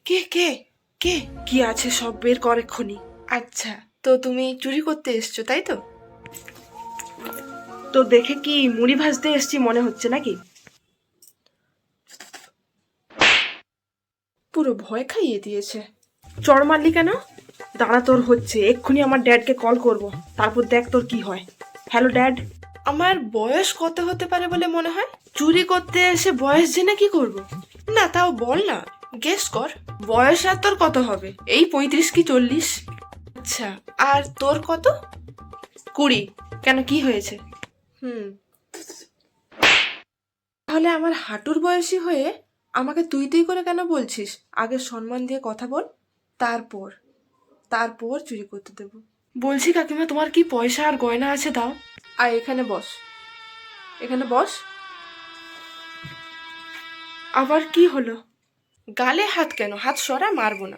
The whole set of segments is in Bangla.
কে কে কে? কি আছে সব বের কর এক্ষুনি। আচ্ছা, তো তুমি চুরি করতে এসছো তাই তো? তো দেখে কি মুড়ি ভাজতে এসছি মনে হচ্ছে নাকি? পুরো ভয় খাইয়ে দিয়েছে। চড় মারলি কেন? দাঁড়া, তোর হচ্ছে, এক্ষুনি আমার ড্যাডকে কল করব, তারপর দেখ তোর কি হয়। Hello dad. আমার বয়স কত হতে পারে বলে মনে হয়? চুরি করতে এসে বয়স জেনে কি করব? না তাও বল না, গেস কর। বয়স আর তোর কত হবে? এই 35 কি 40? আচ্ছা, আর তোর কত? 20। কেন, কি হয়েছে? হুম, তাহলে আমার হাঁটুর বয়সী হয়ে আমাকে তুই তুই করে কেন বলছিস? আগে সম্মান দিয়ে কথা বল, তারপর তারপর চুরি করতে দেব। বলছি কাকিমা, তোমার কি পয়সা আর গয়না আছে দাও। আর এখানে বস, এখানে বস। আবার কি হলো? গালে হাত কেন? হাত সরা, মারবো না।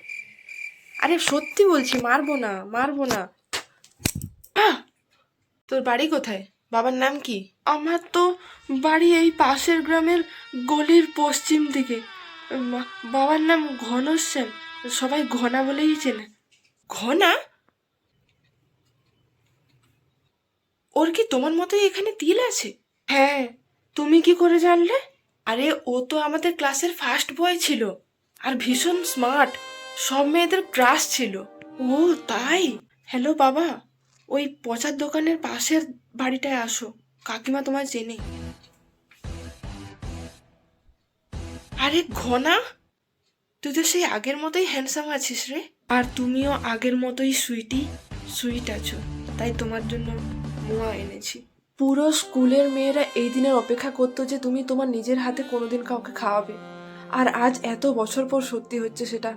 আরে সত্যি বলছি, মারবো না, মারবো না। আহ! তোর বাড়ি কোথায়? বাবার নাম কি? আমার তো বাড়ি এই পাশের গ্রামের গলির পশ্চিম দিকে। বাবার নাম ঘনশ্যাম, সবাই ঘনা বলেই চেনে। ঘনা? ওর কি তোমার মতোই এখানে তিল আছে? হ্যাঁ, তুমি কি করে জানলে? আরে ও তো আমাদের ক্লাসের ফার্স্ট বয় ছিল, আর ভীষণ স্মার্ট, সব মেয়েদের ক্রাশ ছিল। ও তাই? হ্যালো বাবা, ওই পচার দোকানের পাশের বাড়িটায় আসো, কাকিমা তোমায় চেনে। আরে ঘনা, তুই তো সেই আগের মতোই হ্যান্ডসাম আছিস রে। আর তুমিও আগের মতোই সুইট আছো, তাই তোমার জন্য মোয়া এনেছি। পুরো স্কুলের মেয়েরা এই দিনের অপেক্ষা করতো যে তুমি তোমার নিজের হাতে কোনোদিন কাউকে খাওয়াবে, আর আজ এত বছর পর সত্যি হচ্ছে সেটা।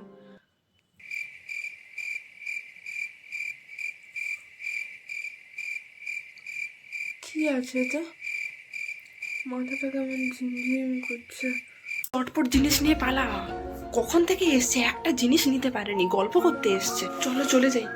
কি আছে এতে? মাথাটা কেমন ঝিমঝিম করছে। চটপট জিনিস নিয়ে পালা। কখন থেকে এসছে, একটা জিনিস নিতে পারেনি, গল্প করতে এসছে। চলো চলে যাই।